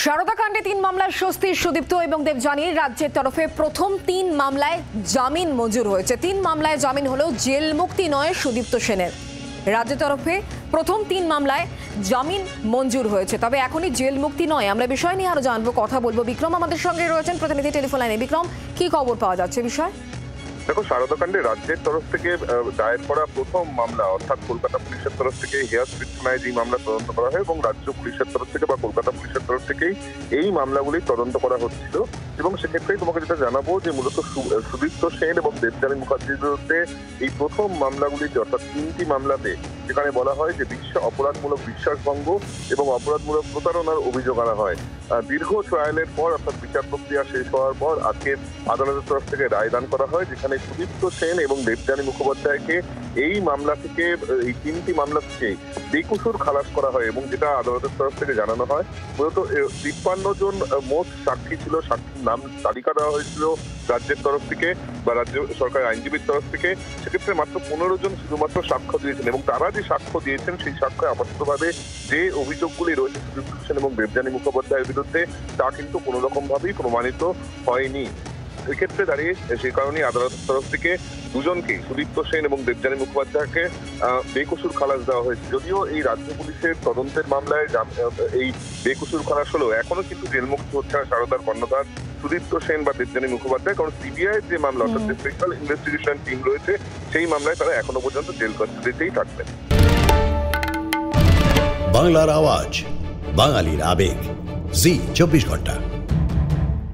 সারদা কাণ্ডে 3 মামলার স্বস্তি সুদীপ্ত এবং দেবযানীর রাজ্যের তরফে প্রথম 3 মামলায় জামিন মঞ্জুর হয়েছে। 3 মামলায় জামিন হলেও জেল মুক্তি নয় সুদীপ্ত সেনের। রাজ্যের তরফে প্রথম 3 মামলায় জামিন মঞ্জুর হয়েছে, তবে এখনই জেল মুক্তি নয়। আমরা বিষয় নিয়ে আরো জানবো, কথা বলবো। বিক্রম আমাদের সঙ্গে রয়েছেন, প্রতিনিধি টেলিফোন লাইনে। বিক্রম, কি খবর পাওয়া যাচ্ছে বিষয়? দেখো, সারদা কাণ্ডে রাজ্যের তরফ থেকে দায়ের করা প্রথম মামলা, অর্থাৎ কলকাতা পুলিশের তরফ থেকে হেয়ার স্ট্রিট থানায় যে মামলা তদন্ত করা হয় এবং রাজ্য পুলিশের তরফ থেকে বা কলকাতা পুলিশের তরফ থেকেই এই মামলাগুলি তদন্ত করা হচ্ছিল। এবং সেক্ষেত্রেই তোমাকে যেটা জানাবো যে মূলত সুদীপ্ত সেন এবং দেবযানী মুখার্জির বিরুদ্ধে এই প্রথম মামলাগুলিতে, অর্থাৎ 3টি মামলাতে, যেখানে বলা হয় যে অপরাধমূলক বিশ্বাসভঙ্গ এবং অপরাধমূলক প্রতারণার অভিযোগ আনা হয়। দীর্ঘ ট্রায়ালের পর, অর্থাৎ বিচার প্রক্রিয়া শেষ হওয়ার পর আজকে আদালতের তরফ থেকে রায়দান করা হয়, যেখানে সুদীপ্ত সেন এবং দেবযানী মুখোপাধ্যায়কে এই মামলা থেকে, এই 3টি মামলা থেকে বেকসুর খালাস করা হয়। এবং যেটা আদালতের তরফ থেকে জানানো হয়, মূলত 53 জন মোট সাক্ষী ছিল, সাক্ষীর নাম তালিকা দেওয়া হয়েছিল রাজ্যের তরফ থেকে বা রাজ্য সরকারের আইনজীবীর তরফ থেকে। সেক্ষেত্রে মাত্র 15 জন শুধুমাত্র সাক্ষ্য দিয়েছেন এবং তারা যে সাক্ষ্য দিয়েছেন সেই সাক্ষ্যে আপাততভাবে যে অভিযোগগুলি রয়েছে সুদীপ্ত সেন এবং দেবযানী মুখোপাধ্যায়ের বিরুদ্ধে তা কিন্তু কোনো রকম ভাবেই প্রমাণিত হয়নি। এক্ষেত্রে দাঁড়িয়ে সেই কারণেই আদালতের তরফ থেকে দুজনকেই, সুদীপ্ত সেন এবং দেবযানী মুখোপাধ্যায়কে বেকসুর খালাস দেওয়া হয়েছে। যদিও এই রাজ্য পুলিশের তদন্তের মামলায় এই বেকসুর খালাস হলেও এখনো কিন্তু জেলমুক্ত হচ্ছে না সারদার কর্ণধার সুদীপ্ত সেন বা দেবযানী মুখোপাধ্যায়, কারণ সিবিআই যে মামলা, অর্থাৎ স্পেশাল ইনভেস্টিগেশন টিম রয়েছে, সেই মামলায় তারা এখনো পর্যন্ত জেল কাস্টডিতেই থাকবেন। বাংলার আওয়াজ, বাঙালির আবেগ, জি 24 ঘন্টা।